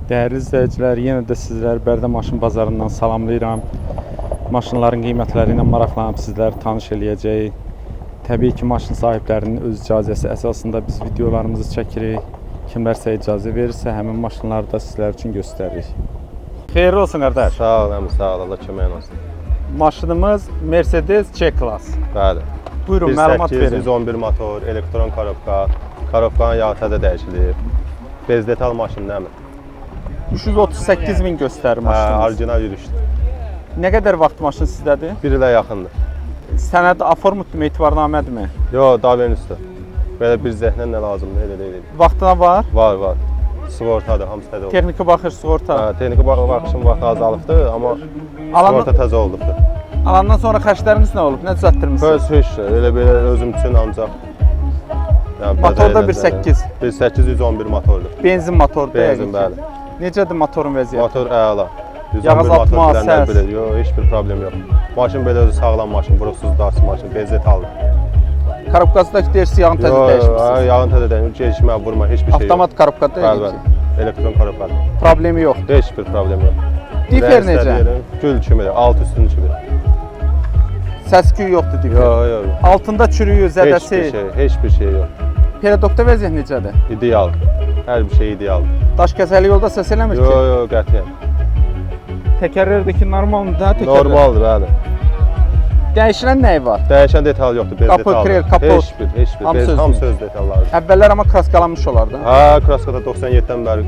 Değerli izləyicilər, yenə də sizləri Bərdə Maşın Bazarından salamlayıram. Maşınların qiymətləri ilə maraqlanıb sizləri tanış eləyəcəyik. Təbii ki, maşın sahiblərinin öz icazəsi əsasında biz videolarımızı çəkirik. Kimlərsə icazə verirsə, həmin maşınları da sizlər üçün göstəririk. Xeyirli olsun qardaş. Sağ ol, əmi, sağ ol. Allah köməyin olsun. Maşınımız Mercedes C-Class. Bəli. Buyurun, məlumat verin. 111 motor, elektron korobka, korobkanın yağı təzə dəyişilib. Bez detal maşın nəmi? 338 min göstərir maşınımız. Orijinal yürüşdür. Nə qədər vaxt maşın sizdədir? 1 ilə yaxındır. Sənəd aformutdurmu, etibarnamədimi? Yox, davən üstü. Belə bir zəhnən nə lazımdır, elə deyil. Vaxtına var? Var. Sığortadır, hamısı təzə oldu. Texniki baxış, sığorta. Texniki baxışın vaxtı azalıbdır, amma sığorta təzə olubdur. Alandan sonra xərcləriniz nə olub? Nə düzəltdirmisiniz? Heç, elə belə özüm üçün ancaq. Yəni, motorda 1.8. 1.8 111 motordur. Benzin motordur. Benzin, bəli. Necədir motorun vəziyyəti? Motor əla. Yağız atma, səs. Yox, heç bir problem yox. Maşın belə özü sağlam maşın, buruqsuz darsız maşın, bezet alır. Korobkasındakı dersi yağın təzə dəyişmişsiniz? Yox, yağın təzə dəyişmişsiniz, gecikmə, vurma, heç bir şey yox. Avtomat korobkadır? Bəli. Elektron korobkadır. Problemi yoxdur? Heç bir problem yox. Difer necə? Gül kimidir, alt üstünün kimidir. Səs-küy yoxdur difer? Yox. Altında çürüyü, zədəsi? Heç bir şey yox. Pedokda vəziyyət necədir? İdeal. Hər bir şey idealdır. Daş kəsəli yolda səs eləmir ki? Yox, qətiyyən. Təkərlərdəki normaldır da? Normaldır, bəli. Dəyişilən nəyi var? Dəyişən detal yoxdur, bez detaldır. Qapı, krel, kapot? Heç bir. Hamısı öz detallardır. Əvvəllər amma kraskalanmış olardı. Hə, kraskada 97-dən bəri.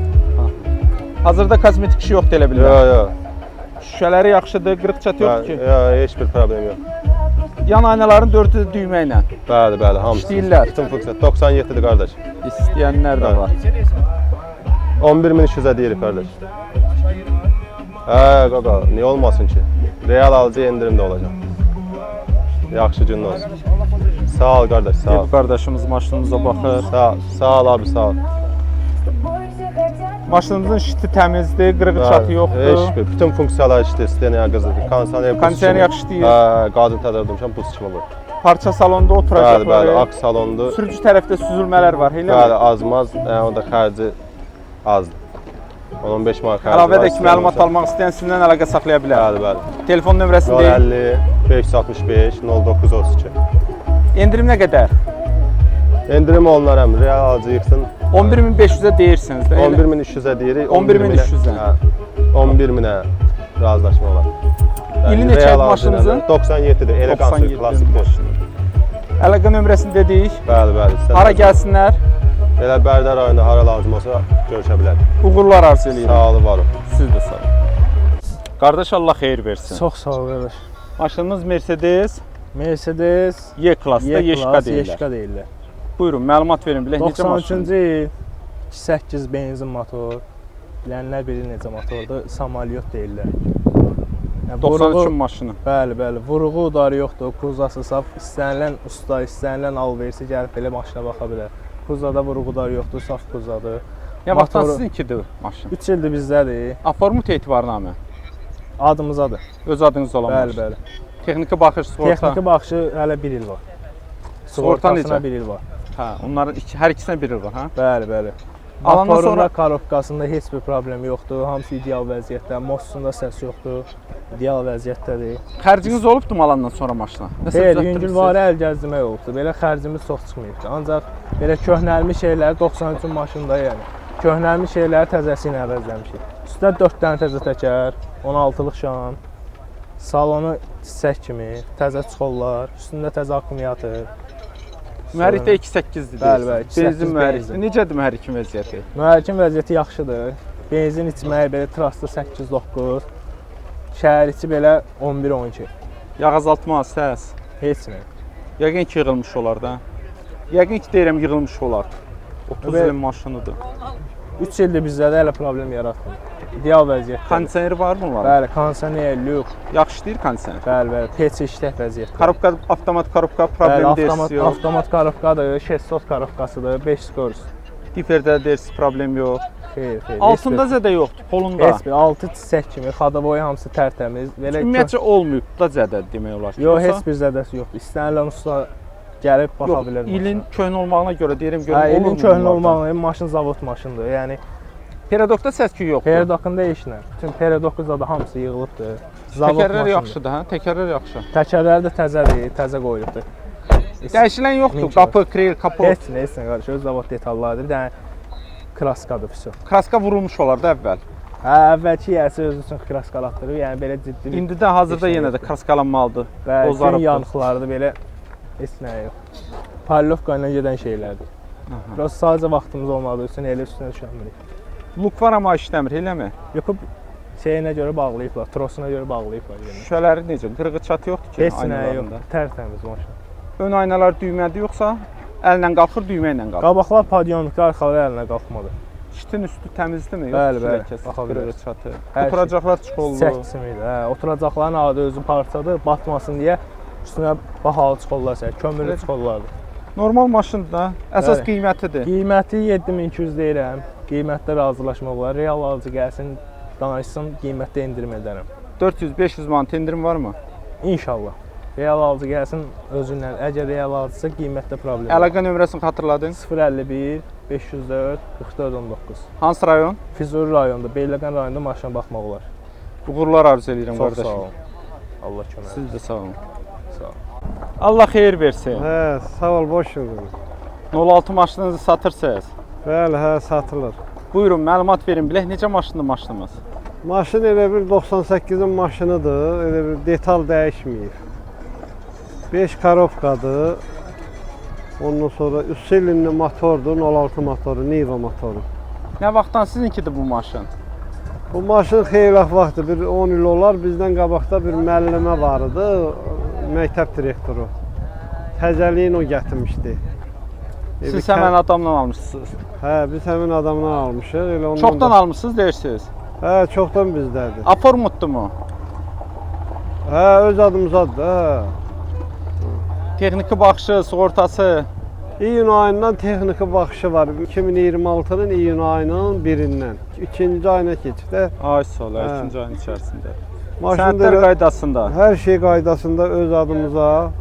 Hazırda kozmetik işi yoxdur elə bilirəm. Yox. Şüşələri yaxşıdır, qırıq çatı yoxdur ki? Yox, heç bir problem yox. Yan aynaların 4-ü düymə ilə? Bəli, hamısı. İşləyirlər? Bütün funksiya 97-dir qardaş. İstəyənlər də var. 11.200-ə deyirik qardaş. Hə, qaqa, niyə olmasın ki? Real alıcı endirimdə olacaq. Yaxşı gün olsun. Sağ ol qardaş, sağ ol. Bir qardaşımız maşınımıza baxır. Sağ ol abi, sağ ol. Maşınımızın şiti təmizdir, qırığı çatı yoxdur. Heç bir. Bütün funksiyalar işdir, istəyən qızıdır. Kondisioner yaxşı işləyir. Hə, qadın tədərdim, buz kimi var. Parça salonda oturacaq. Bəli, aks salondur. Sürücü tərəfdə süzülmələr var, elə mi? Bəli, azmaz, o da xərci azdır. 15 manat xərci var. Əlavədəki məlumat almaq istəyən sizinlə əlaqə saxlaya bilər. Bəli. Telefon nömrəsini deyin. 050 565 0932. Endirim nə qədər? Endirim olunar əmi, real alıcı yıxsın. 11.500-ə deyirsiniz də. 11.300-ə deyirik. 11.300-ə. 11.000-ə razılaşma olar. İli neçədir maşınınızın? 97-dir, elegansır, klassikdir. Əlaqə nömrəsini dedik. Bəli. Hara gəlsinlər? Elə Bərdə rayonunda hara lazım olsa görüşə bilər. Uğurlar arzu edirəm. Sağ olun, var olun. Siz də sağ olun. Qardaş, Allah xeyir versin. Çox sağ ol qardaş. Maşınımız Mercedes Y-Class-da Yeşka deyirlər. Buyurun, məlumat verin, bilək necə maşın? 93-cü il 8 benzin motor. Bilənlər bilir necə motordur, Samalyot deyirlər. 93 maşını. Bəli, vuruğu udarı yoxdur, kuzası saf. İstənilən usta, istənilən alverisi gəlib belə maşına baxa bilər. Kuzada vuruğu udarı yoxdur, saf kuzadır. Ya vaxtdan sizinkidir maşın? 3 ildir bizdədir. Aformut etibarnamə? Adımızadır. Öz adınız olan maşın? Bəli. Texniki baxış, sığorta? Texniki baxışı hələ 1 il var. Sığorta necə? 1 il var. Hə, onların hər ikisinə 1 il var, hə? Bəli. Alandan sonra korobkasında heç bir problem yoxdur. Hamısı ideal vəziyyətdə. Mosunda səs yoxdur. İdeal vəziyyətdədir. Xərciniz olubdu alandan sonra maşına? Xeyr, yüngülvarı əl gəzdirmək olubdu. Belə xərcimiz çox çıxmayıbdı. Ancaq belə köhnəlmiş şeyləri 93 maşında yəni. Köhnəlmiş şeyləri təzəsi ilə əvəzləmişik. Üstdə 4 dənə təzə təkər, 16-lıq şam, salonu çiçək kimi, təzə çuxollar, üstündə təzə akkumulyator. Mühərrikdə 2.8-dir. Bəli, benzin mühərrikdir. Necədir mühərrikin vəziyyəti? Mühərrikin vəziyyəti yaxşıdır. Benzin içməyi belə trastı 8-9, şəhər içi belə 11-12. Yağ azaltma, səs? Heç nə. Yəqin ki, yığılmış olar da. Yəqin ki, deyirəm, yığılmış olar. 30 ilin maşınıdır. 3 ildir bizdə də hələ problem yaratmır. İdeal vəziyyətdə. Kondisioneri var mı onların? Bəli, kondisioner, lüks. Yaxşı deyir kondisioner? Bəli, PC işlək vəziyyətdə. Korobka, avtomat korobka problemi deyirsiz yox? Avtomat korobkadır, şestot korobkasıdır, 5 skors. Diferdə deyirsiz problem yox? Xeyr. Altında zədə yoxdur, polunda? Heç bir, altı çiçək kimi, xadaboyu hamısı tərtəmiz. Ümumiyyətcə olmayıb da zədə demək olar ki. Yox, heç bir zədəsi yoxdur. İstənilən usta gəlib baxa bilər. İlin köhnə olmağına görə deyirəm görüm olurmu? İlin köhnə olmağına, maşın zavod maşındır. Yəni Peredokda səs-küy yoxdur. Peredokunda heç nə. Bütün peredokun zadı hamısı yığılıbdır. Zavod Təkərlər maşınıdır. yaxşıdır, hə? Təkərlər yaxşı. Təkərləri də təzədir, təzə qoyulubdur. Dəyişilən yoxdur. Min Qapı, kril, kapot. Heç nə qardaş, öz zavod detallarıdır. Bir dənə kraskadır füsu. Kraska vurulmuş olar da əvvəl. Hə, əvvəlki yəsi özü üçün kraskalatdırır. Yəni belə ciddi. İndi də hazırda yenə də kraskalanmalıdır. Bəli, Bozarıbdır. gün yanıqlarıdır belə. Heç nə yox. Parlovka ilə gedən şeylərdir. Biraz sadəcə vaxtımız olmadığı üçün elə üstünə düşənmirik. Luk var amma işləmir, eləmi? Yoxub şeyinə görə bağlayıblar, trosuna görə bağlayıblar. Yəni. Şüşələri necə? Qırğı çatı yoxdur ki, Heç nə yox, aynalarında. tərtəmiz maşın. Ön aynalar düymədir yoxsa əllə qalxır, düymə ilə qalxır? Qabaqlar padyonluqda, arxalar əlinə qalxmadı. Şitin üstü təmizdirmi? Bəli, Yoxsa bəli, ləkəsi, baxa qırğı bilərsiniz. çatı. Hər Oturacaqlar çıxollu. Çəksimiydi. Hə, oturacaqların adı özü parçadır, batmasın deyə üstünə bahalı çıxollar çək, kömürlü çıxollardır. Normal maşındır da. Əsas Bəli. qiymətidir. Qiyməti 7200 deyirəm. Qiymətdə razılaşmaq olar. Real alıcı gəlsin, danışsın, qiymətdə endirim edərəm. 400-500 manat endirim varmı? İnşallah. Real alıcı gəlsin özündən. Əgər real alıcısa qiymətdə problem yox. Əlaqə nömrəsini xatırladın? 051 504 44 19. Hansı rayon? Füzuli rayonunda, Beyləqan rayonunda maşına baxmaq olar. Uğurlar arzu edirəm Çox qardaşım. sağ olun. Allah kömək. Siz də sağ olun. Sağ olun. Allah xeyir versin. Hə, sağ ol, boş yox. 06 maşınınızı satırsınız. Bəli, hə, satılır. Buyurun, məlumat verin. Bilək necə maşındır maşınımız? Maşın elə bir 98-in maşınıdır, elə bir detal dəyişməyib. 5 korobkadır. Ondan sonra 3 silinli motordur, 06 motoru, Niva motoru. Nə vaxtdan sizinkidir bu maşın? Bu maşın xeyli vaxtdır, bir 10 il olar. Bizdən qabaqda bir müəllimə var idi, məktəb direktoru. Təzəliyin o gətirmişdi. Siz həmən adamdan almışsınız. Hə, biz həmin adamdan almışıq. Elə ondan Çoxdan da... almışsınız deyirsiniz. Hə, çoxdan bizdədir. Aformutdumu? Hə, öz adımızadır, hə. Texniki baxışı, sığortası. İyun ayından texniki baxışı var. 2026-nın iyun ayının 1-dən. 2-ci ayına keçib də. Ay sol, Hə. 2-ci ayın içərisində. Maşında Sənədlər elə qaydasında. hər şey qaydasında öz adımıza.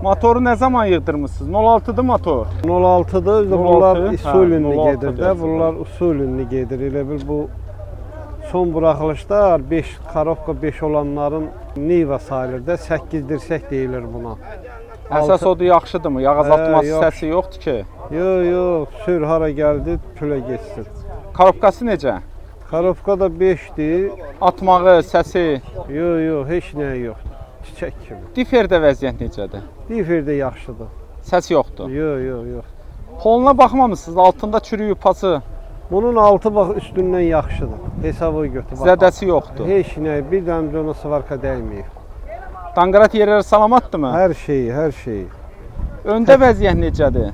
Motoru nə zaman yığdırmısınız? 06-dır motor. 06-dır. 06, Bunlar hə, usulünlü 06 gedir də. deyəsən. Bunlar usulünlü gedir. Elə bil bu son buraxılışlar 5 korobka 5 olanların Niva sayılır da 8 dirsək deyilir buna. Əsas odur yaxşıdırmı? Yağ azaltması yox. səsi yoxdur ki. Yox, sür hara gəldi, pülə getsin. Korobkası necə? Korobka da 5-dir. Atmağı, səsi. Yox, heç nə yoxdur. Çiçək kimi. Diferdə vəziyyət necədir? Difer də yaxşıdır. Səs yoxdur. Yox. Poluna baxmamısınız? Altında çürüyüb pası. Bunun altı bax üstündən yaxşıdır. Hesabı götür. bax. Zədəsi yoxdur. Heç nə, bir dənə ona svarka dəyməyib. Danqarat yerləri salamatdırmı? Hər şeyi. Öndə vəziyyət necədir?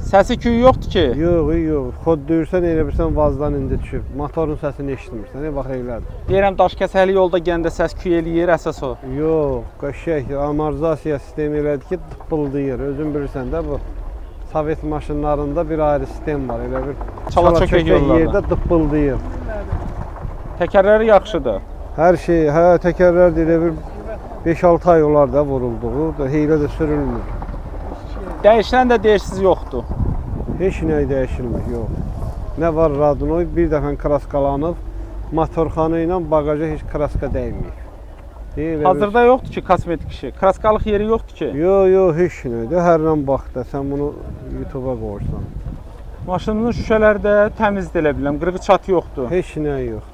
Səsi küyü yoxdur ki. Yox. Xod döyürsən elə bilsən vazdan indi düşüb. Motorun səsini eşitmirsən. Bax elədir. Deyirəm daşkəsəli yolda gəndə səs küy eləyir əsas o. Yox, qəşəng amortizasiya sistemi elədir ki, tıppıldayır. Özün bilirsən də bu Sovet maşınlarında bir ayrı sistem var. Elə bir Çala-çökək yollarda. yerdə tıppıldayır. Təkərləri yaxşıdır. Hər şey, təkərlər də elə bir 5-6 ay olar da vurulduğu, heylə də sürülmür. Dəyişən də deyirsiz yoxdur. Heç nə dəyişilmir, yox. Nə var radnoy, bir dəfə kraskalanıb, motorxana ilə bagaja heç kraska dəyməyib. Hazırda yoxdur ki, kosmetik işi. Kraskalıq yeri yoxdur ki. Yox, heç nə. Hərdən bax da, sən bunu YouTube-a qoyursan. Maşınımızın şüşələri də təmizdir elə biləm. Qırğı çatı yoxdur. Heç nə yox.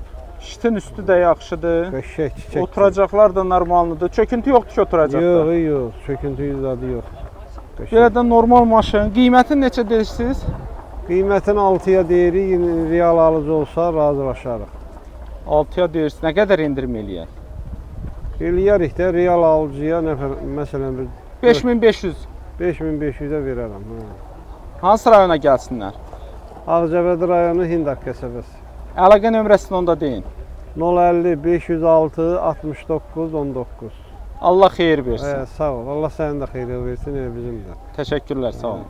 Şitin üstü də yaxşıdır. Qəşəng çiçək. Oturacaqlar da normaldır. Çöküntü yoxdur ki, oturacaqda. Yox, çöküntü zadı yox. Belə də normal maşın. Qiyməti neçə deyirsiniz? Qiymətin 6-ya deyirik, real alıcı olsa razılaşarıq. 6-ya deyirsiniz. Nə qədər endirim eləyər? Eləyərik də real alıcıya məsələn bir 5500. 5500-ə verərəm. Hansı rayona gəlsinlər? Ağcabədi rayonu Hindak qəsəbəsi. Əlaqə nömrəsini onda deyin. 050 506 69 19. Allah xeyir versin. Sağ ol. Allah sənin də xeyir versin, elə bizim də. Təşəkkürlər, sağ olun.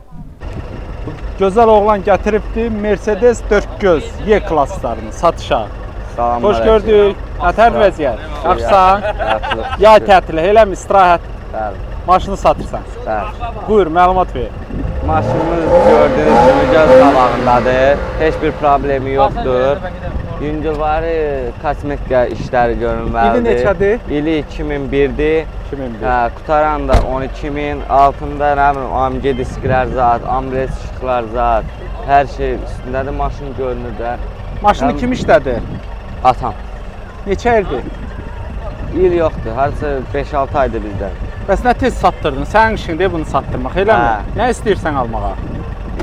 Gözəl oğlan gətiribdi Mercedes 4 göz Y klasslarını satışa. Xoş gördük. Nətər vəziyyət? Yaxşısan? Yay tətili, eləmi istirahət? Bəli. Maşını satırsan. Bəli. Buyur, məlumat ver. Maşınımız gördüyünüz kimi göz qabağındadır. Heç bir problemi yoxdur. Yüngülvari kosmetika işləri görünməlidir. İli neçədir? İli 2001-dir. 2001. Hə, qutaran da 12000, altında nə bilim AMG disklər zat, amres işıqlar zat, hər şey üstündədir. Maşın görünür də. Maşını kim işlədi? Atam. Neçə ildir? İl yoxdur. Harca 5-6 aydır bizdən. Bəs nə tez satdırdın? Sənin işindir bunu satdırmaq, eləmi? Hə. Nə istəyirsən almağa?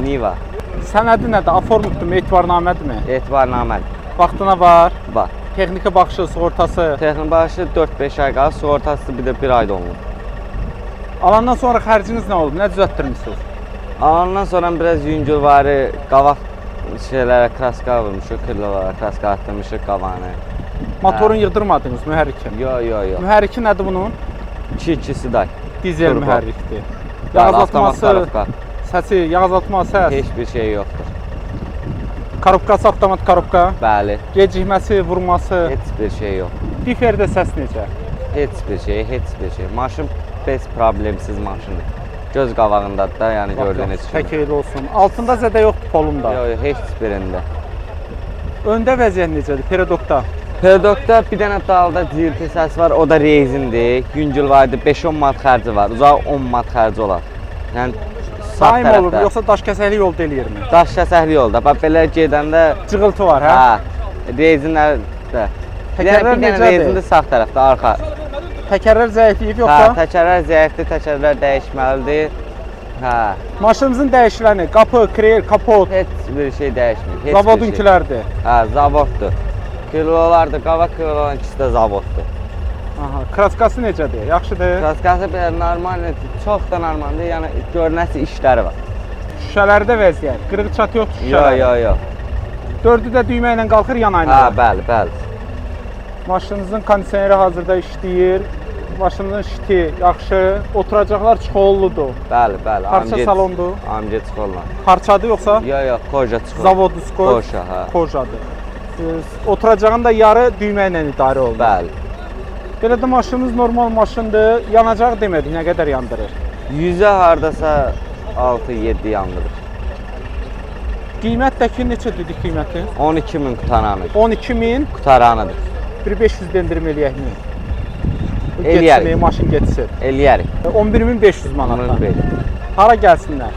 Niva. Sənədi nədir? Aformutdurmu, etibarnamədirmi? Etibarnamədir. Vaxtına var. Bax. Texniki baxışı, sığortası. Texnik baxışı 4-5 ay qalır, sığortası bir də 1 ayda olunur. Alandan sonra xərciniz nə olub? Nə düzəltdirmisiniz? Alandan sonra biraz yüngülvari qabaq şeylərə kraska vurmuşuq, kırlalara kraska attırmışıq qavanı. Motorun yığdırmadınız mühərriki? Yo. Mühərriki nədir bunun? 2-2'si day. Dizel Turbo. mühərrikdir. Yəni, Yağazlatması, avtomat səsi, yağazlatması səs. Heç bir şey yoxdur. Korobkası avtomat korobka. Bəli, Gecikməsi, vurması. heç bir şey yox. Diferdə səs necə? Heç bir şey. Maşın bez problemsiz maşındır. Göz qabağındadır da, yəni gördüyünüz kimi. Təkeyli olsun. Altında zədə yoxdur polunda. Yox, heç birində. Öndə vəziyyət necədir? Peredokda. Pedokda bir dənə dalda cırtı səs var, o da rezindir. Yüngülvardır, 5-10 manat xərci var. Uzaq 10 manat xərci olar. Yəni sağ Daim olur, tərəfdə. yoxsa daş kəsəkli yolda eləyirmi? Daş kəsəkli yolda. Bax belə gedəndə Cığıltı var, hə? hə, rezinlərdə. Təkərlər Bir dənə necədir? rezindir sağ tərəfdə, arxa. Təkərlər zəifliyib Hə, yoxsa? təkərlər zəifdir, təkərlər dəyişməlidir. Hə, Maşınımızın dəyişiləni, qapı, krel, kapot, heç bir şey dəyişmir. Heç bir şey. zavodunkilərdir. Hə, zavoddur. Kilolardır, qabaq kiloların ikisi də zavoddur. Aha, kraskası necədir? Yaxşıdır. Kraskası belə normaldir, çox da normaldır. Yəni görünəsi işləri var. Şüşələrdə vəziyyət, qırıq çat yoxdur şüşələrdə. Yox. Dördü də düymə ilə qalxır yan ayna. Hə, bəli. Maşınınızın kondisioneri hazırda işləyir. Maşının şiti yaxşı, oturacaqlar çıxolludur. Bəli. Parça salondur. AMG çıxırlar. Parçadır yoxsa? Yox, koja çıxır. Zavoduskoy. Koja, hə. Kojadır. Oturacağın da yarı düymə ilə idarə olunur. Bəli. Belə də maşınımız normal maşındır. Yanacaq demədik, nə qədər yandırır? 100-ə hardasa 6-7 yandırır. Qiymətdəki neçə dedik qiyməti? 12.000 qutaranı. 12.000, Qutaranıdır. 1500 endirim eləyəkmi? Eləyərik. Getsin, maşın getsin. Eləyərik. 11.500 manatdan. Bunu bil. Hara gəlsinlər?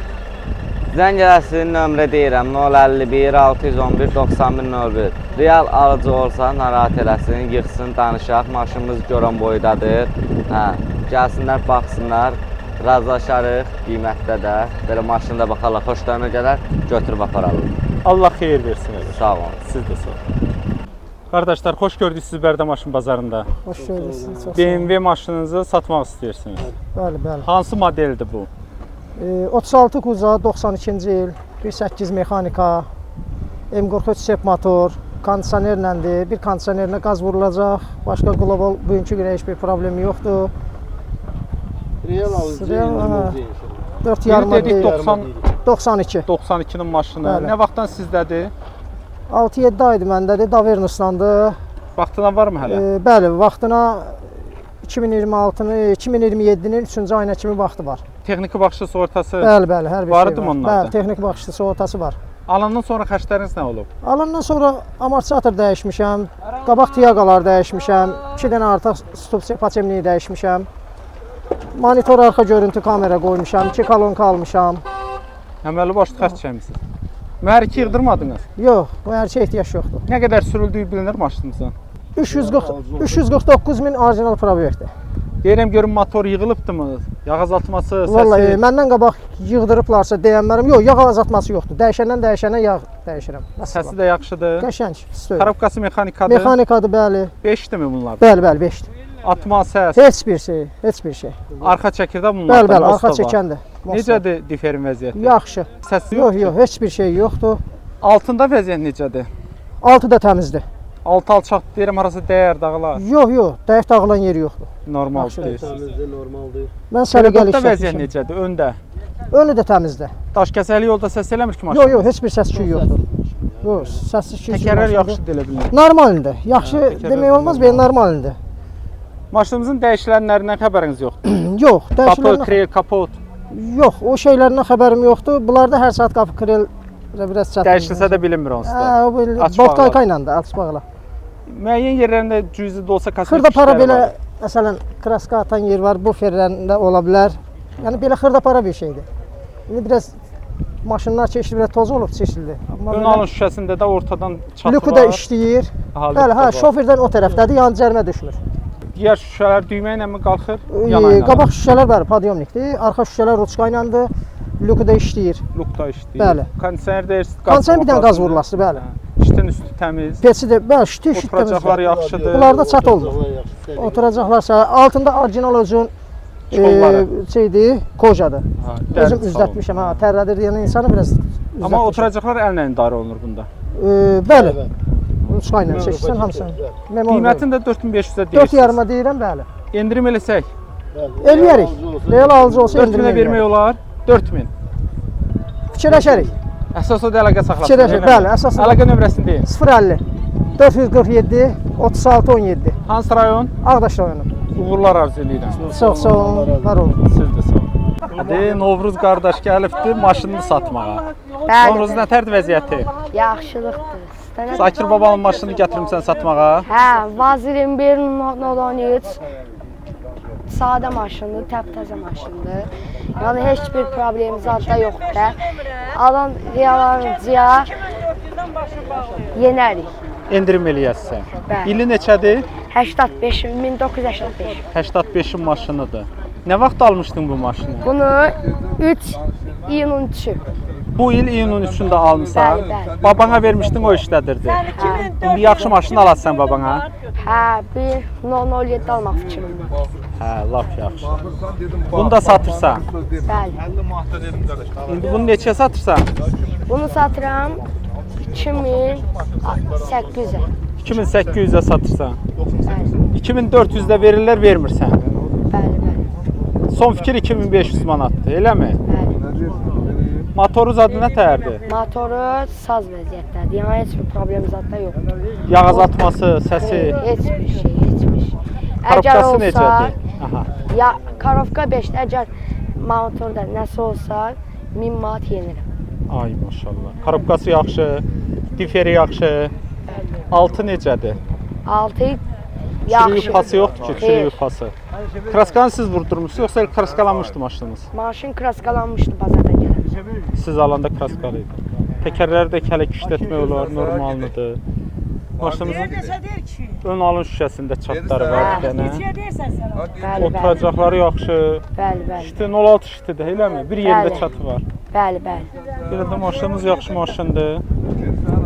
Zəng eləsin, nömrə deyirəm 051 611 9101. Real alıcı olsa narahat eləsin, yığsın, danışaq. Maşınımız görən boydadır. Hə, gəlsinlər, baxsınlar. Razılaşarıq qiymətdə də. Belə maşında baxarlar, xoşlarına gələr, götürüb apararlar. Allah xeyir versin. Sağ olun. Siz də sağ olun. Qardaşlar, xoş gördük sizi Bərdə maşın bazarında. Hoş geldiniz. Çok BMW maşınınızı satmaq istəyirsiniz. Bəli. Hansı modeldir bu? 36 Kuza 92-ci il, 1.8 mexanika, M43 sep motor, kondisionerləndir. Bir kondisionerlə qaz vurulacaq. Başqa qlobal bugünkü günə heç bir problemi yoxdur. Real alıcı Real, indirmez hə. inşallah. 4 Biri yarıma dedik deyil. 90 92. 92-nin maşını. Bəli. Nə vaxtdan sizdədir? 6-7 aydır məndədir. Davernuslandı. Vaxtına varmı hələ? Bəli, vaxtına 2026-nın 2027-nin 3-cü ayına kimi vaxtı var. Texniki baxışı sığortası. Bəli, hər bir Var şey idi var. onlarda? Bəli, texnik baxışlı sığortası var. Alandan sonra xərcləriniz nə olub? Alandan sonra amortisator dəyişmişəm, qabaq tiyaqalar dəyişmişəm, 2 dənə artıq stop sepacemliyi dəyişmişəm. Monitor arxa görüntü kamera qoymuşam, 2 kolonka almışam. Əməlli başlı xərc çəkmisiniz. Mühərriki yığdırmadınız. Yox, bu hər şey ehtiyac yoxdur. Nə qədər sürüldüyü bilinir maşınınızın? 349 min orijinal proyekti. Deyirəm görüm motor yığılıbdımı? Yağ azaltması, səsi. Vallahi məndən qabaq yığdırıblarsa deyənlərim, yox, yağ azaltması yoxdur. Dəyişəndən yağ dəyişirəm. Səsi də yaxşıdır. Qəşəng, pis deyil. Korobkası mexanikadır. Mexanikadır, bəli. 5-dirmi bunlar? Bəli, 5-dir. Atma səs. Heç bir şey. Arxa çəkirdə bunlar. Bəli, arxa çəkəndir. Necədir diferin vəziyyəti? Yaxşı. Səsi Yox, yox. heç bir şey yoxdur. Altında vəziyyət necədir? Altı da təmizdir. Altı alçaq deyirəm harası dəyər, dağlar. Yox, dəyək dağılan yeri yoxdur. Normal Yaxşı, deyil. Təmizdir, normaldır. Mən səliqəli Peredokda vəziyyət işlətmişəm. necədir? Öndə. Önü də təmizdir. Daş kəsəli yolda səs eləmir ki maşın. Yox, heç bir səs-küy yoxdur. Yox, səs-küy. Təkərlər yaxşı deyə bilir. Normaldır. Yaxşı Hə, təkərlər demək olmaz, belə normaldır. Maşınımızın dəyişilənlərindən xəbəriniz yoxdur. Yox, Qapı, dəyişilən krel, kapot. yox, o şeylərdən xəbərim yoxdur. Bunlarda hər saat qapı krel biraz çatır. Dəyişilsə də bilinmir onsuz Hə, da. o belə Açıq boltkayka bağlar. ilə də açıq bağla. Müəyyən yerlərində cüzi də olsa kosmetik Xırda para işləri belə var. məsələn kraska atan yer var, bu ferlərində ola bilər. Yəni belə xırda para bir şeydir. İndi biraz maşınlar keçdi, biraz toz olub çeşildi. Amma Ön alın şüşəsində də ortadan çatı lüku var. da işləyir. Aha, Bəli, lüku hə, var. şoferdən o tərəfdədir, yəni cərimə düşmür. Digər şüşələr düymə ilə mi qalxır? Yana ilə. Qabaq şüşələr bəli, podyomnikdir. Arxa şüşələr ruçka iləndir. Lüku da işləyir. Lukda işləyir. Bəli. Kondisioner deyirsiz. Kondisioner bir dənə qaz vurulası, bəli. İştin üstü təmiz. Peçi də, bəli, şiti şit Oturacaqlar yaxşıdır. Bunlarda çat olmur. Oturacaqlarsa altında orijinal özün Çolları. şeydir, kojadır. Ha, Özüm dərdi sağ olun. üzdətmişəm, ha, tərlədir deyən insanı biraz Amma üzdətmişəm. oturacaqlar əllə idarə olunur bunda. Bəli. Ruçka ilə çəksən hamısını. Memor. Qiymətini də 4500-ə 4 deyirsiniz. yarıma deyirəm, bəli. Endirim eləsək, Eləyərik. Real alıcı olsa 4000-ə endirim vermək vermək. olar. 4000. Fikirləşərik. Əsas o da əlaqə saxlasın. Fikirləşək, eləmi? bəli, əsas Əlaqə nömrəsini deyin. 050 447 36 17 Hansı rayon? Ağdaş rayonu. Uğurlar arzu edirəm. Çox sağ olun, var olun. Siz də sağ olun. Hadi Novruz qardaş gəlibdi maşınını satmağa. Novruz nətərdir vəziyyəti? Yaxşılıqdır. Sizdə Zakir babanın maşınını gətirmisən satmağa. Hə, Vaz 21 Nodonic. Sadə maşındır, təptəzə maşındır. Yəni heç bir problemi zadda yoxdur. Alan realarıcıya yenərik. Endirim eləyəsən. Bəli. İli neçədir? 85, 1985. 85-in maşınıdır. Nə vaxt almışdın bu maşını? Bunu 3 iyunun 3-ü. Bu il iyunun 3-ündə almısan. Bəli, bəli. Babana vermişdin, o işlədirdi. İndi yaxşı maşın alasan babana. Hə, bir 007 almaq fikrim var. Hə, lap yaxşı. Bunu da satırsan. Bəli. İndi bunu neçəyə satırsan? Bunu satıram 2800-ə. 2800-ə satırsan. Bəli, 2400-də verirlər, vermirsən. bəli, bəli. Son fikir 2500 manatdır, eləmi? Bəli. Motoru zadı nə təhərdir? Motoru saz vəziyyətdədir. Yəni heç bir problem zətdə yoxdur. Yağ azaltması, səsi, Heç bir şey, heç bir şey. karopkası necədir? Aha. Ya karovka 5-də əgər motorda nəsə olsa 1000 manat yenirəm. Ay maşallah. Karopkası yaxşı, diferi yaxşı. Altı necədir? 6 Çürük yaxşı. yufası yoxdur ki, çürük Xeyr. yufası. Kraskanı siz vurdurmusunuz, yoxsa el kraskalanmışdı maşınınız? Maşın kraskalanmışdı bazardan gələn. Siz alanda kraskalı idi. Təkərləri də kələk işlətmək olar, normaldır. Maşınımızın ön alın şüşəsində çatları var bir dənə. Bəli, bəli. Oturacaqları yaxşı. Bəli, bəli. Şitin 06 şitidir, eləmi? Bir yerdə Bəli. çatı var. Bəli, bəli. Belə də maşınımız yaxşı maşındır.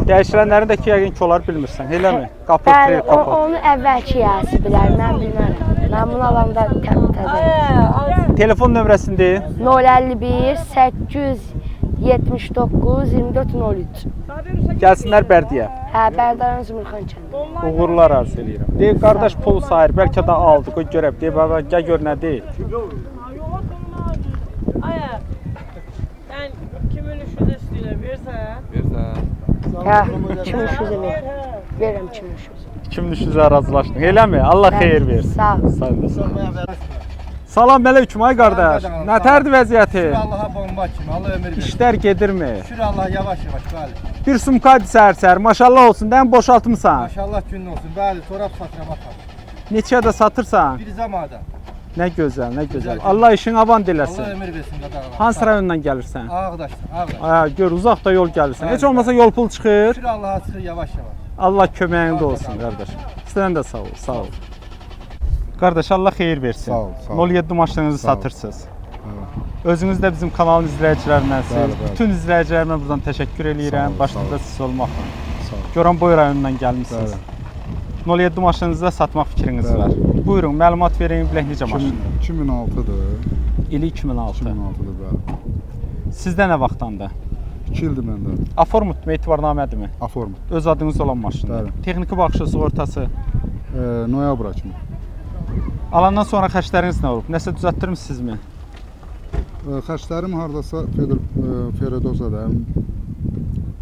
Dəyişilənləri də ki, yəqin ki, olar bilmirsən, eləmi? Qapı, Bəli, krel, qapı. onu əvvəlki yəsi bilər, mən bilmərəm. Mən bunu alanda təzə. Telefon nömrəsini deyin. 051 879 24 03. Gəlsinlər Bərdiyə. Hə, Bərdaran Zümrxan kəndi. Uğurlar arzu edirəm. Deyib, qardaş pulu sayır, bəlkə də aldı, qoy görək. Deyib, baba, gəl gör nə deyil. Aya, sən kimin üşüdə istəyirlər, versən? Hə, 2300-ə ver. Verirəm 2300. 2300-ə razılaşdın, eləmi? Allah xeyir versin. Sağ ol. Sağ ol. Salam əleyküm ay qardaş. Nətərdir vəziyyəti? Allah'a bomba kimi, Allah ömür versin. İşlər gedirmi? Şükür Allah yavaş yavaş, bəli. Bir sumkaydı səhər-səhər, maşallah olsun, dən boşaltmısan. Maşallah günün olsun, bəli, torab satıram atam. Neçəyə də satırsan? Bir zamanda. Nə gözəl, nə gözəl. Allah işin avan diləsin. Allah ömür versin qadağalar. Hansı rayondan gəlirsən? Ağdaşdır, Ağdaş. Ay, gör, uzaqda yol gəlirsən. Heç Bəli, olmasa yol pul çıxır. Şükür Allah'a çıxır yavaş yavaş. Allah köməyində olsun qardaş. Sizdən də sağ ol, sağ ol. Qardaş Allah xeyir versin. Sağ ol, sağ ol. 07 maşınınızı Sağ ol. satırsınız. Özünüz də bizim kanalın izləyicilərindənsiniz. Bəli, bəli. Bütün izləyicilərimə buradan təşəkkür Sağ eləyirəm. ol, Başda sağ ol. da siz olmaqla. Sağ ol. Goranboy rayonundan gəlmisiniz. 07 maşınınızı da satmaq fikriniz Bəli. var. Buyurun, məlumat verin, bilək necə maşın. 2006'dır. İli 2006. 2006'dır bəli. Sizdə nə vaxtdandır? 2 ildir məndə. Aformutmu, etibarnamədirmi? Aform. Öz adınız olan maşındır. Bəli. Texniki baxışı, sığortası. Noyabra kimi. Alandan sonra xərcləriniz nə olub? Nəsə düzəltdirmisinizmi? Xərclərim hardasa Feridozada,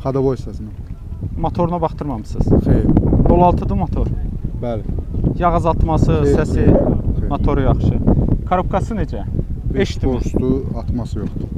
Xadaboy hissəsində. Motoruna baxdırmamısınız. Xeyr. 06-dır motor. Bəli. Yağ azaltması, Xeyr, səsi, xeyr. motoru yaxşı. Korobkası necə? 5 mi? Postu atması yoxdur.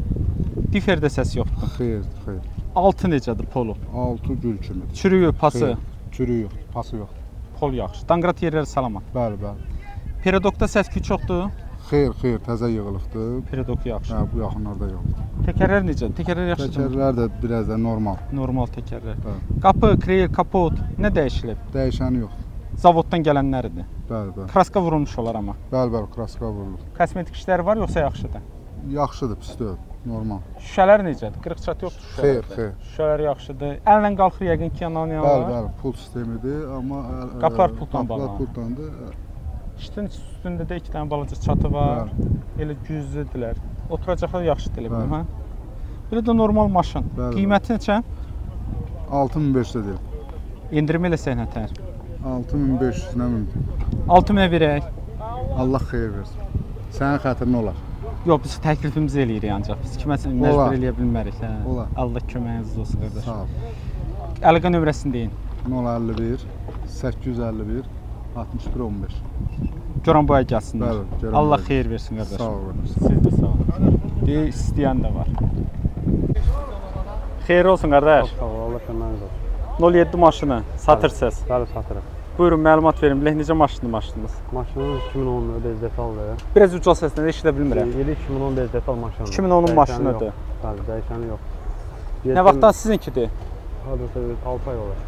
Diferdə səs yoxdur. Xeyr, xeyr. Altı necədir polu? 6 gül kimidir. Çürüyü, pası, Xeyr, çürüyü yoxdur, pası yoxdur. pol yaxşı. Danqrat yerləri salamat. Bəli, bəli. Peredokda səs-küy çoxdur. Xeyr, xeyr, təzə yığılıbdır. Peredok yaxşı. Hə, bu yaxınlarda yoxdur. Təkərlər necədir? Təkərlər yaxşıdır. Təkərlər də biraz da normal. Normal təkərlər. Bəli. Qapı, krel, kapot nə dəyişilib? Dəyişəni yoxdur. Zavoddan gələnlərdir. Bəli, bəli. Kraska vurulmuş olar amma. Bəli, bəli, kraska vurulur. Kosmetik işləri var yoxsa yaxşıdır? Yaxşıdır, pis deyil, normal. Şüşələr necədir? Qırıq-çat yoxdur Xeyr, şüşələrdə. xeyr. Şüşələr yaxşıdır. Əllə qalxır yəqin ki, yana. Bəli, bəli, pul sistemidir, amma Qapılar pultdan qapılar bağlanır. pultdandır. İşin üstündə də 2 dənə balaca çatı var. Elə güclüdülər. Oturacaqlar yaxşıdır elə Bəli. hə? Bir də normal maşın. Bəli, Qiyməti neçə? 6500 deyil. Endirim eləsək nətər? 6500 nə mümkün. 6000-ə verək. Allah xeyir versin. Sənin xətrinə olar. Yox, biz təklifimizi eləyirik ancaq. Biz kiməsə Olar. məcbur eləyə bilmərik. Hə. Olar. Allah köməyiniz olsun qardaş. Sağ ol. Əlaqə nömrəsini deyin. 051 851 61 15. Goranboya gəlsinlər. Bəli, Goranboya. Allah xeyir versin qardaş. Sağ ol qardaş. Siz də sağ olun. Deyə istəyən də var. Xeyir olsun qardaş. Sağ ol, Allah köməyiniz olsun. 07 maşını satırsınız. Bəli, satırıq. Buyurun məlumat verin. Bilək necə maşınınız? Maşınımız 2010 bez detaldır. Biraz ucal səslə eşidə bilmirəm. 2010 bez detal maşınıdır. 2010-un maşınıdır. Bəli, dəyişəni yox. Nə vaxtdan sizinkidir? Hardasa 6 ay olur.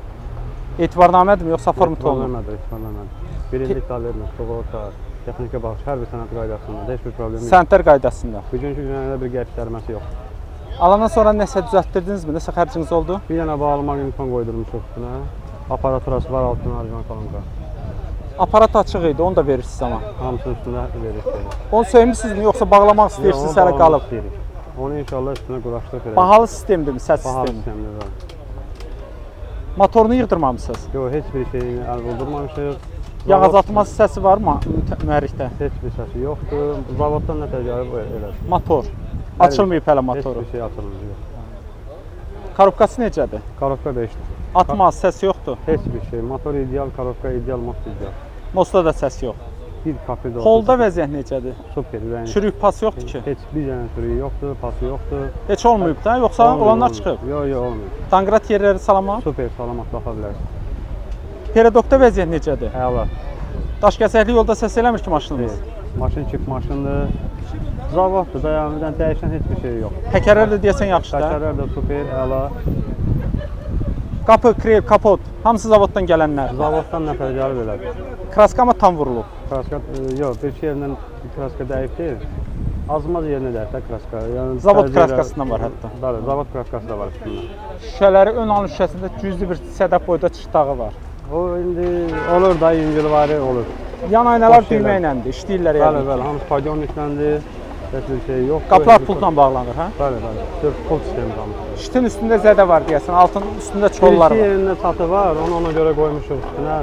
Etibarnamədirmi yoxsa format olunur? İspanlamədir. Bir illik talirlə, sığorta, texnika baxış, hər bir sənəd qaydasında, heç bir problem yox. Sənədlər qaydasında. Bugünkü günlərdə bir gəlişdərməsi yox. Alandan sonra nəsə düzəltdirdinizmi? Nəsə xərciniz oldu? Bir dənə bağlama uniform qoydurmuşuq üstünə. Aparaturası var, altına arjman kolonka. Aparat açıq idi, onu da verirsiniz amma. Hamısının üstündə veririk. Onu söyləmisinizmi yoxsa bağlamaq istəyirsiniz, hələ qalıb? Onu inşallah üstünə quraşdırıq verək. Bahalı sistemdirmi, səs Bahalı sistemi? sistemdir. Motorunu yığdırmamısınız? Yox, heç bir şeyini əl vurdurmamışıq. Yağ azaltması səsi var mı mühərrikdə? Heç bir səsi yoxdur. Zavoddan nə təcavüb elədir? Motor. Açılmayıb hələ motoru. Heç bir şey açılmıyor. Korobkası necədir? Korobka 5-dir. Atmaz, səs yoxdur. Heç bir şey. Motor ideal, korobka ideal, most ideal. Mostda da səs yox. Bir kapı da Polda vəziyyət necədir? Super. Yəni Çürük pas yoxdur ki. heç bir dənə sürüyü yoxdur, pası yoxdur. Heç olmayıb da, yoxsa olanlar çıxıb? Yox, yox, olmuyor. Danqrat yerləri salamat. Super, salamat baxa bilərsən. Peredokda vəziyyət necədir? Əla. Daşkəsəkli yolda səs eləmir ki maşınımız. Maşın çip maşındır. Zavoddur, dayanıdan dəyişən heç bir şey yox. Təkərlər də deyəsən yaxşıdır. Təkərlər də super, əla. Qapı, krel, kapot, hamısı zavoddan gələnlər. Zavoddan nə təcavüb elədir? Kraska mı tam vurulub? Kraska, yox, bir şey yerindən kraska dəyib deyil. Azmaz yerinə dəyib də kraska. Yəni, Zavod kraskasından var hətta. Bəli, zavod kraskası da var üstündə. Şüşələri ön alın şüşəsində güclü bir sədəf boyda çıxdağı var. O indi olur da yüngülvari olur. Yan aynalar Boş şeylər. düymə iləndir, işləyirlər Bəli, yəni. bəli, hamısı padyonlikləndi. Heç bir şey yox. Qapılar pultla bağlanır, hə? Bəli, bəli. Sırf pul sistemi qalmış. Şitin üstündə zədə var deyəsən, altın üstündə çollar Bir-iki var. yerində çatı var, onu ona görə qoymuşuq üstünə.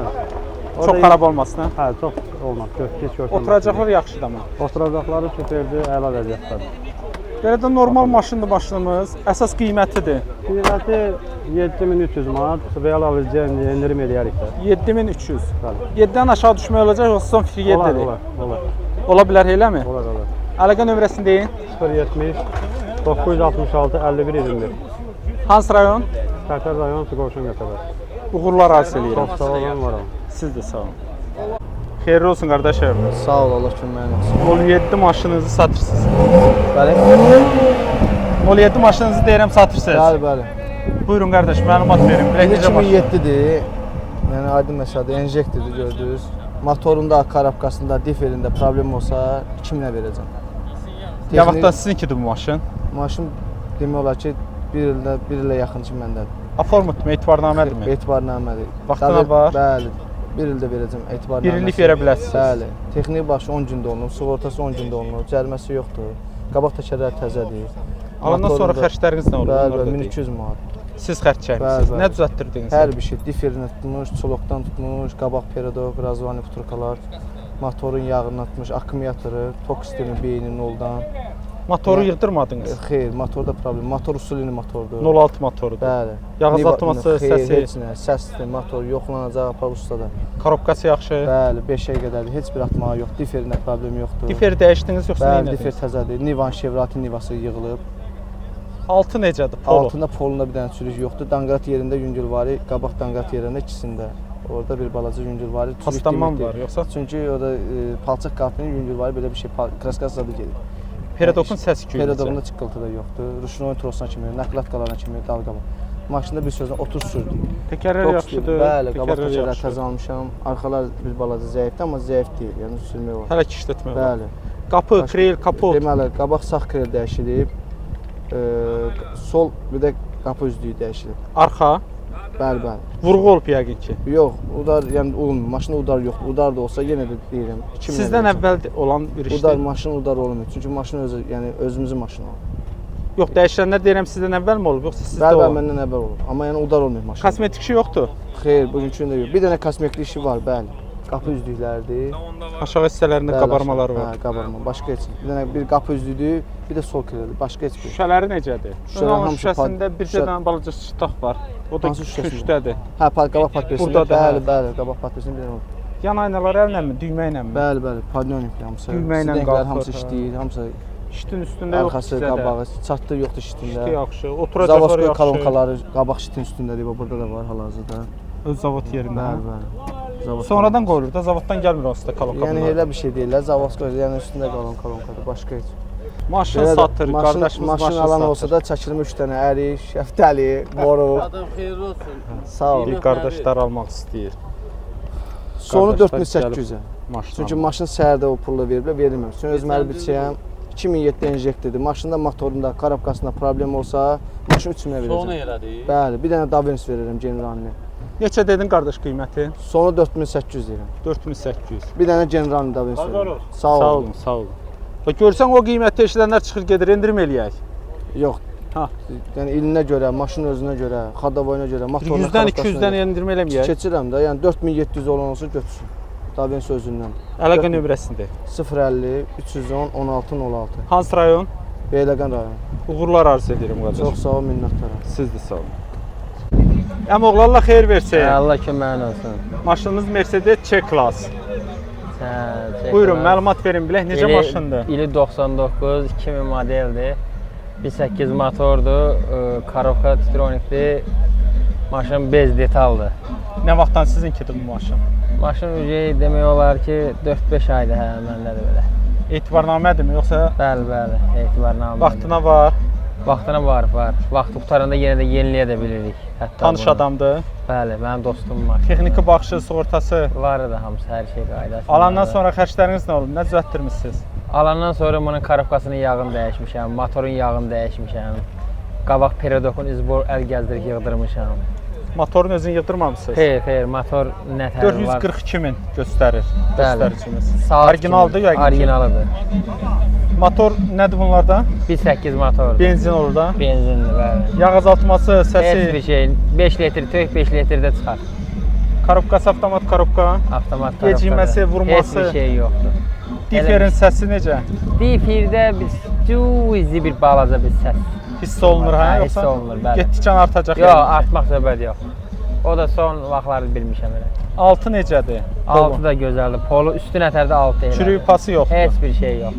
O Çox da- xarab olmasın, hə? Hə, çox olmaz. Heç görünmür. Oturacaqlar yaxşıdır amma. Oturacaqları superdir, əla vəziyyətdədir. Belə də normal maşındır maşınımız. Əsas qiymətidir. Qiyməti 7300 manat. Real alıcıya endirim eləyərik də. 7300. Bəli. 7-dən aşağı düşmək olacaq yoxsa son fikir Olar, 7-dir? olar, olar. Ola bilər eləmi? Olar, olar. Əlaqə nömrəsini deyin. 070 966 51 21. Hansı rayon? Tərtər rayon Sığorşun qəsəbəsi. Uğurlar arzu eləyirəm. Çox sağ olun, var olun. Siz də sağ olun. Xeyirli olsun qardaşım. Sağ ol, Allah köməyiniz olsun. 07 maşınınızı satırsınız. Bəli. 07 maşınınızı deyirəm satırsınız. Bəli, bəli. Buyurun qardaş, məlumat verin. Bilək necə maşın? 2007-dir. Yəni aydın məsələdir, enjektordur gördünüz. Motorunda, korobkasında, diferində problem olsa 2000-ə verəcəm. Yavaqdan sizinkidir bu maşın. Maşın demək olar ki, bir ilə yaxın ki məndədir. Aformutmu, etibarnamədirmi? Etibarnamədir. Vaxtına var? Bəli. Bir ildə verəcəm etibarnaməsi. Bir illik verə bilərsiniz. Bəli. Texnik başı 10 gündə olunur, sığortası 10 gündə olunur, cəriməsi yoxdur. Qabaq təkərlər təzədir. Alandan sonra xərcləriniz nə olur? Bəli, 1200 manat. Siz xərc çəkmisiniz. Nə düzəltdirdiniz? Hər bir şey, diferini tutmuş, çolokdan tutmuş, qabaq peredok, razvani buturkalar, motorun yağını atmış, akkumulatoru, tok sistemi beynin oldan. Motoru yığdırmadınız. Xeyr, motorda problem. Motor usulini motordur. 06 motorudur. Bəli. Yağ azaltması, Xeyr, səsi, heç nə, səsdir, motor yoxlanacaq apar ustada. korobkası yaxşı. Bəli, 5-ə qədərdir. Heç bir atmağı yox, diferində problem yoxdur. Difer dəyişdiniz yoxsa nə Bəli, difer etdiniz? təzədir. Nivan Chevrolet Nivası yığılıb. Altı necədir? Polo. Altında polunda bir dənə çürük yoxdur. Danqrat yerində yüngül var, qabaq danqrat yerində ikisində. Orada bir balaca yüngül var. Paslanma var yoxsa? Çünki orada palçıq qatının yüngül var, belə bir şey kraskası da gedir. Peredokun səsi küyüdür. Peredokunda çıxıltı da yoxdur. Ruşnoy trosuna kimi, nakladkalarına kimi dalqa var. Maşında bir sözlə 30 sürdük. Təkərlər yaxşıdır. Bəli, qabaq təkərlər təkərlər yaxşıdır. təzə almışam. Arxalar bir balaca zəifdir, amma zəif deyil. Yəni sürmək var. Hələ ki işlətmə var. Bəli. Qapı, krel, kapot. Deməli, qabaq sağ krel dəyişilib. Sol bir də qapı üzlüyü dəyişilib. Arxa. Bəli, bəli. Vurğu olub yəqin ki. Yox, udar, yəni olmur. Maşında udar yoxdur. Udar da olsa yenə də deyirəm. Sizdən əvvəl olan bir işdir. Udar, maşın udar olmuyor. Çünki maşın özü, yəni özümüzün maşını. Yox, dəyişənlər deyirəm sizdən əvvəl mi olub, yoxsa sizdə Bəli, olan? məndən əvvəl olub. Amma yəni udar olmuyor maşın. Kosmetik işi yoxdur. Xeyr, bugünkü gündə yox. Bir dənə kosmetik işi var, bəli. Qapı üzlüklərdir. Aşağı hissələrində Bəli, qabarmalar var. Hə, qabarma. Başqa heç. Bir dənə bir qapı üzlüyüdür, bir də sol kreldir. Başqa heç bir. Şüşələri necədir? Şüşələr Ön hamısı şüşəsində bir şüşə- dənə balaca çıtaq var. O da Hansı şüşəsində? küçdədir. Hə, qabaq patresində. Buradadır, Bəli, hə. bəli, qabaq patresində bir dənə var. Yan aynalar əlləmi, düymə illəmi? Bəli, bəli, padionik hamısı. Düymə ilə Sidenglər qalxır, hamısı hə. işləyir, hamısı Şitin üstündə yoxdur arxası, sizdə də. qabağı, çatdı yoxdur şitində. Şiti yaxşı, oturacaqlar Zavodskoy yaxşı. kolonkaları qabaq şitin üstündədir, burada da var hal-hazırda. Öz zavod yerində. Bəli, bəli. Zavod Sonradan qoyulur da, zavoddan gəlmir onsuz da kolonka. Yəni elə bir şey deyirlər, Zavodskoy, yəni üstündə kolonkadır, başqa heç. Maşın Belə də satır, qardaşımız maşın maşın alan satır. olsa da çəkilmə 3 dənə ərik, şəftəli, moruq. Adam xeyirli olsun. Sağ ol. Bir qardaşlar almaq istəyir. Sonu Qardaşlar 4800-ə. Maşın Çünki almaq. maşın səhərdə o pulla veriblər, verilmir. Sonra öz məli biçəyəm. 2007 enjektordur. Maşında motorunda, karabkasında problem olsa, maşın 3 minə verəcəm. Sonu elədi. Bəli, bir dənə Davins verirəm generalini. Neçə dedin qardaş qiyməti? Sonu 4800 deyirəm. 4800. Bir dənə generalini Davins verirəm. Sağ Sağ ol. olun, sağ olun. Və görsən o qiymətdə eşidənlər çıxır gedir, endirim eləyək. Yox. Ha. Yəni ilinə görə, maşının özünə görə, xadavoyuna görə, motoruna 100-dən 200-dən endirim eləməyək. keçirəm də. Yəni 4700 olan olsa götürsün. Davins özündən. Əlaqə nömrəsində. 050 310 1606. Hansı rayon? Beyləqan rayonu. Uğurlar arzu edirəm qardaş. Çox sağ ol, minnətdaram. Siz də sağ olun. Əmoğlu Allah xeyir versin. Allah köməyin olsun. Maşınınız Mercedes C-Class. Buyurun, məlumat verin bilək necə maşındır? İli 99, 2000 modeldir. 1.8 motordur, korobka titronikdir. Maşın bez detaldır. Nə vaxtdan sizinkidir bu maşın? Maşın ücəyi demək olar ki 4-5 aydır hə, məndədir belə. Etibarnamədirmi yoxsa? Bəli, bəli, etibarnamədir. Vaxtına var. Vaxtına var. Vaxt qutaranda yenə də yeniləyə də bilirik. Hətta Tanış bunu. adamdır. Bəli, mənim dostum var. Texniki baxışı, sığortası. Var da hamısı, hər şey qaydasında. Alandan sonra xərcləriniz nə olub? Nə düzəltdirmisiniz? Alandan sonra bunun korobkasının yağını dəyişmişəm, motorun yağını dəyişmişəm. Qabaq peredokun izbor əl gəzdirib yığdırmışam. Motorun özünü yığdırmamısınız? Xeyr, motor nətər var? 442 min göstərir. Göstəricimiz. Saat Orijinaldır yəqin ki. Orijinalıdır. Motor nədir bunlarda? 1.8 motordur. Benzin olur da. Benzindir, bəli. Yağ azaltması, səsi. Heç bir şey. 5 litr tök 5 litrdə çıxar. Korobkası avtomat korobka. Avtomat korobka. Gecikməsi, vurması. Heç bir şey yoxdur. Diferin səsi necə? Diferdə biz cüzi bir balaca bir səs. Hiss olunur hə? Hiss Yoxsa olunur, bəli. getdikcə artacaq. Yox, artmaq söhbət yox. O da son vaxtlarda bilmişəm elə. Altı necədir? Altı da gözəldir. Polu üstü nətərdə altı elə. Çürük pası yoxdur. Heç bir şey yox.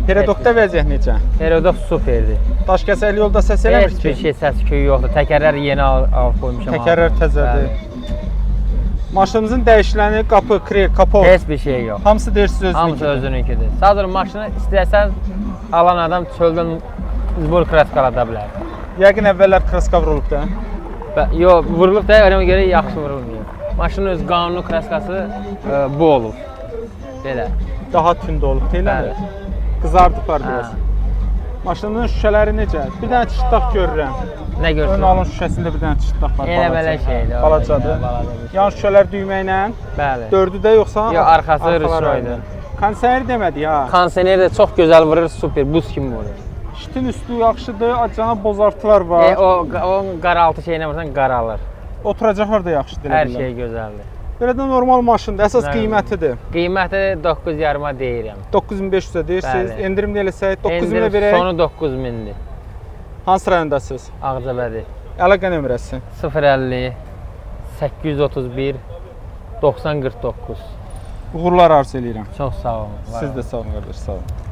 Peredokda vəziyyət necə? Peredok superdir. Daş kəsəli yolda səs eləmir Heç ki? bir şey səs küyü yoxdur. Təkərlər yeni alıb qoymuşam. Təkərlər təzədir. Maşınımızın dəyişiləni qapı, krel, kapot. Heç bir şey yox. Hamısı deyirsiz özününkidir. Hamısı özününkidir. Sadəcə maşını istəsən alan adam çöldən zbor kraska alada bilər. Yəqin əvvəllər kraska vurulub da. Yox, vurulub da ona görə yaxşı vurulmuyor. Maşının öz qanuni kraskası bu olur. Belə. Daha tünd olub, deyilmi? Qızardıblar biraz. Maşının şüşələri necə? Bir dənə çıtdaq görürəm. Nə görürsən? Ön alın şüşəsində bir dənə çıtdaq var. Elə belə şeydir. Balacadır. Yan şüşələr düymə ilə. Bəli. Dördü də yoxsa? Yox, arxası rüsroydur. Kondisioner demədi ha. Kondisioner də çox gözəl vurur, super, buz kimi vurur. Şitin üstü yaxşıdır, acana bozartılar var. O qaraltı şeyinə vursan qaralır. Oturacaqlar da yaxşıdır. Hər şey gözəldir. Belə də normal maşındır. Əsas Nə? qiymətidir. Qiyməti 9,5 deyirəm. 9500-ə deyirsiniz. Bəli. Endirim eləsək 9000-ə Endirim verək. sonu 9000-dir. Hansı rayondasınız? Ağcabədi. Əlaqə nömrəsi. 050 831 9049. Uğurlar arzu eləyirəm. Çox sağ olun. Siz də sağ olun qardaş, sağ olun.